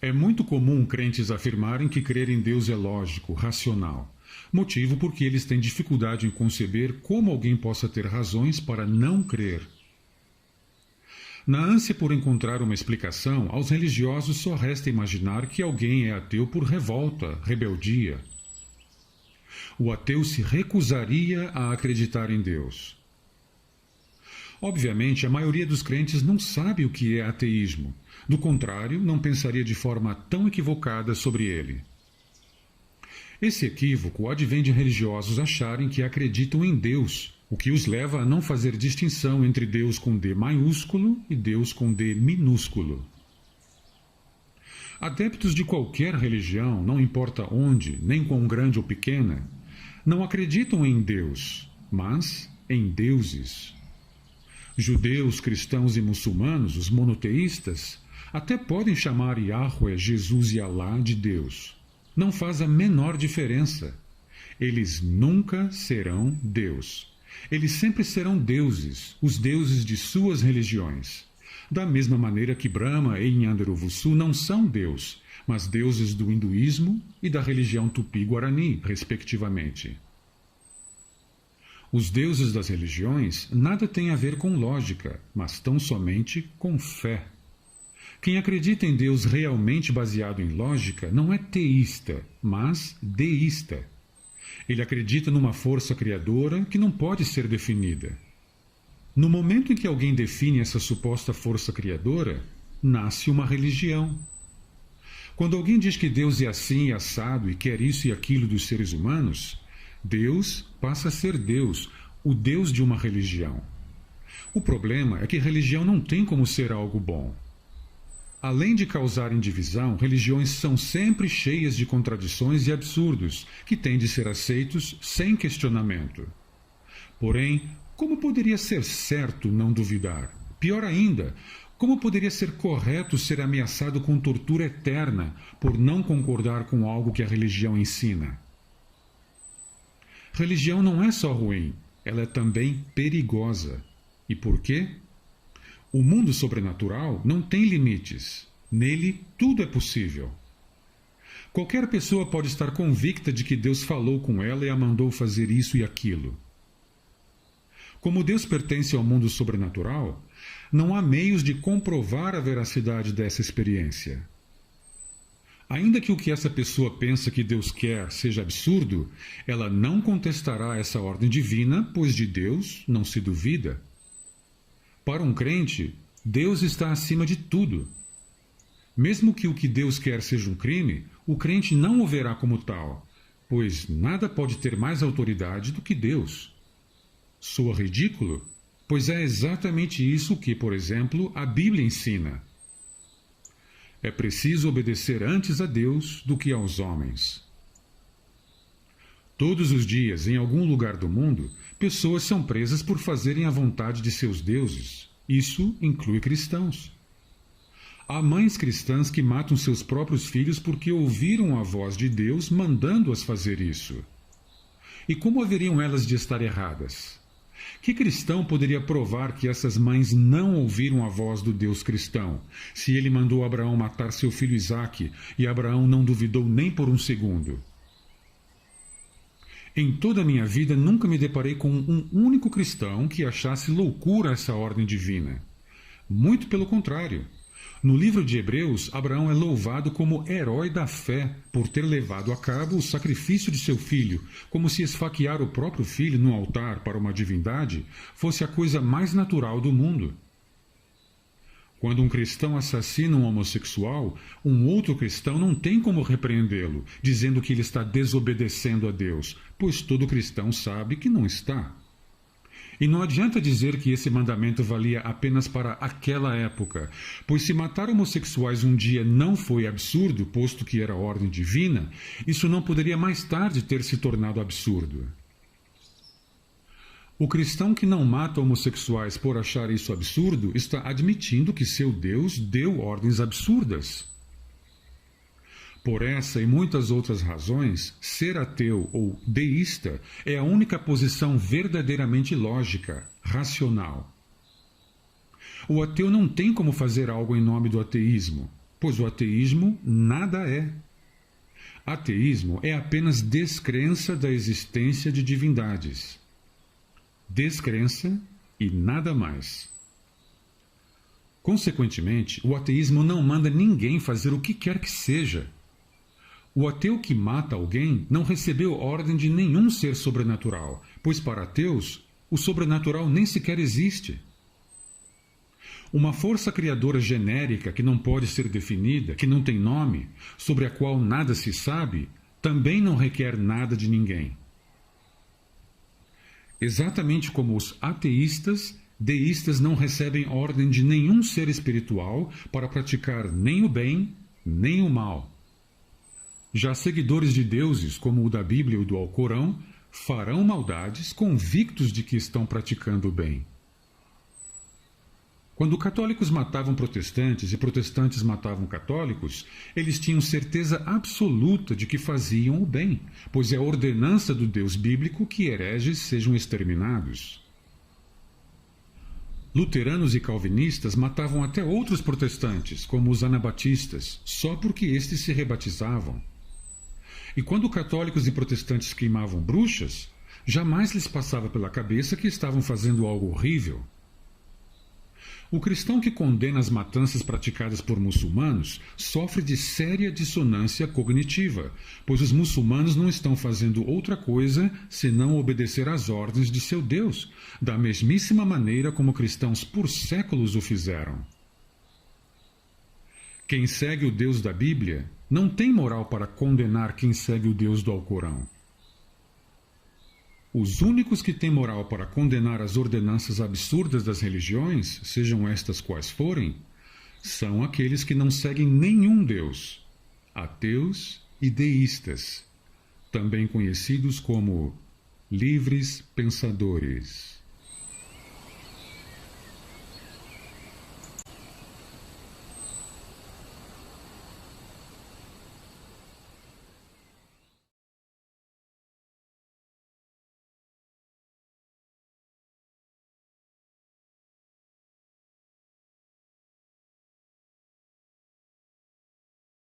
É muito comum crentes afirmarem que crer em Deus é lógico, racional, motivo porque eles têm dificuldade em conceber como alguém possa ter razões para não crer. Na ânsia por encontrar uma explicação, aos religiosos só resta imaginar que alguém é ateu por revolta, rebeldia. O ateu se recusaria a acreditar em Deus. Obviamente, a maioria dos crentes não sabe o que é ateísmo. Do contrário, não pensaria de forma tão equivocada sobre ele. Esse equívoco advém de religiosos acharem que acreditam em Deus, o que os leva a não fazer distinção entre Deus com D maiúsculo e Deus com D minúsculo. Adeptos de qualquer religião, não importa onde, nem quão grande ou pequena, não acreditam em Deus, mas em deuses. Judeus, cristãos e muçulmanos, os monoteístas, até podem chamar Yahweh, Jesus e Alá de Deus. Não faz a menor diferença. Eles nunca serão Deus. Eles sempre serão deuses, os deuses de suas religiões. Da mesma maneira que Brahma e Nyanderuvussu não são Deus, mas deuses do hinduísmo e da religião tupi-guarani, respectivamente. Os deuses das religiões nada têm a ver com lógica, mas tão somente com fé. Quem acredita em Deus realmente baseado em lógica não é teísta, mas deísta. Ele acredita numa força criadora que não pode ser definida. No momento em que alguém define essa suposta força criadora, nasce uma religião. Quando alguém diz que Deus é assim e assado e quer isso e aquilo dos seres humanos, Deus passa a ser Deus, o Deus de uma religião. O problema é que religião não tem como ser algo bom. Além de causarem divisão, religiões são sempre cheias de contradições e absurdos, que têm de ser aceitos sem questionamento. Porém, como poderia ser certo não duvidar? Pior ainda, como poderia ser correto ser ameaçado com tortura eterna por não concordar com algo que a religião ensina? Religião não é só ruim, ela é também perigosa. E por quê? O mundo sobrenatural não tem limites. Nele, tudo é possível. Qualquer pessoa pode estar convicta de que Deus falou com ela e a mandou fazer isso e aquilo. Como Deus pertence ao mundo sobrenatural, não há meios de comprovar a veracidade dessa experiência. Ainda que o que essa pessoa pensa que Deus quer seja absurdo, ela não contestará essa ordem divina, pois de Deus não se duvida. Para um crente, Deus está acima de tudo. Mesmo que o que Deus quer seja um crime, o crente não o verá como tal, pois nada pode ter mais autoridade do que Deus. Soa ridículo? Pois é exatamente isso que, por exemplo, a Bíblia ensina. É preciso obedecer antes a Deus do que aos homens. Todos os dias, em algum lugar do mundo, pessoas são presas por fazerem a vontade de seus deuses. Isso inclui cristãos. Há mães cristãs que matam seus próprios filhos porque ouviram a voz de Deus mandando-as fazer isso. E como haveriam elas de estar erradas? Que cristão poderia provar que essas mães não ouviram a voz do Deus cristão, se ele mandou Abraão matar seu filho Isaque e Abraão não duvidou nem por um segundo? Em toda a minha vida nunca me deparei com um único cristão que achasse loucura essa ordem divina. Muito pelo contrário. No livro de Hebreus, Abraão é louvado como herói da fé por ter levado a cabo o sacrifício de seu filho, como se esfaquear o próprio filho no altar para uma divindade fosse a coisa mais natural do mundo. Quando um cristão assassina um homossexual, um outro cristão não tem como repreendê-lo, dizendo que ele está desobedecendo a Deus, pois todo cristão sabe que não está. E não adianta dizer que esse mandamento valia apenas para aquela época, pois se matar homossexuais um dia não foi absurdo, posto que era ordem divina, isso não poderia mais tarde ter se tornado absurdo. O cristão que não mata homossexuais por achar isso absurdo está admitindo que seu Deus deu ordens absurdas. Por essa e muitas outras razões, ser ateu ou deísta é a única posição verdadeiramente lógica, racional. O ateu não tem como fazer algo em nome do ateísmo. pois o ateísmo nada é. Ateísmo é apenas descrença da existência de divindades. Descrença e nada mais. Consequentemente, o ateísmo não manda ninguém fazer o que quer que seja. O ateu que mata alguém não recebeu ordem de nenhum ser sobrenatural, pois para ateus, o sobrenatural nem sequer existe. Uma força criadora genérica que não pode ser definida, que não tem nome, sobre a qual nada se sabe, também não requer nada de ninguém. Exatamente como os ateístas, deístas não recebem ordem de nenhum ser espiritual para praticar nem o bem, nem o mal. Já seguidores de deuses, como o da Bíblia ou do Alcorão, farão maldades convictos de que estão praticando o bem. Quando católicos matavam protestantes e protestantes matavam católicos, eles tinham certeza absoluta de que faziam o bem, pois é a ordenança do Deus bíblico que hereges sejam exterminados. Luteranos e calvinistas matavam até outros protestantes, como os anabatistas, só porque estes se rebatizavam. E quando católicos e protestantes queimavam bruxas, jamais lhes passava pela cabeça que estavam fazendo algo horrível. O cristão que condena as matanças praticadas por muçulmanos sofre de séria dissonância cognitiva, pois os muçulmanos não estão fazendo outra coisa senão obedecer às ordens de seu Deus, da mesmíssima maneira como cristãos por séculos o fizeram. Quem segue o Deus da Bíblia não tem moral para condenar quem segue o Deus do Alcorão. Os únicos que têm moral para condenar as ordenanças absurdas das religiões, sejam estas quais forem, são aqueles que não seguem nenhum Deus, ateus e deístas, também conhecidos como livres pensadores.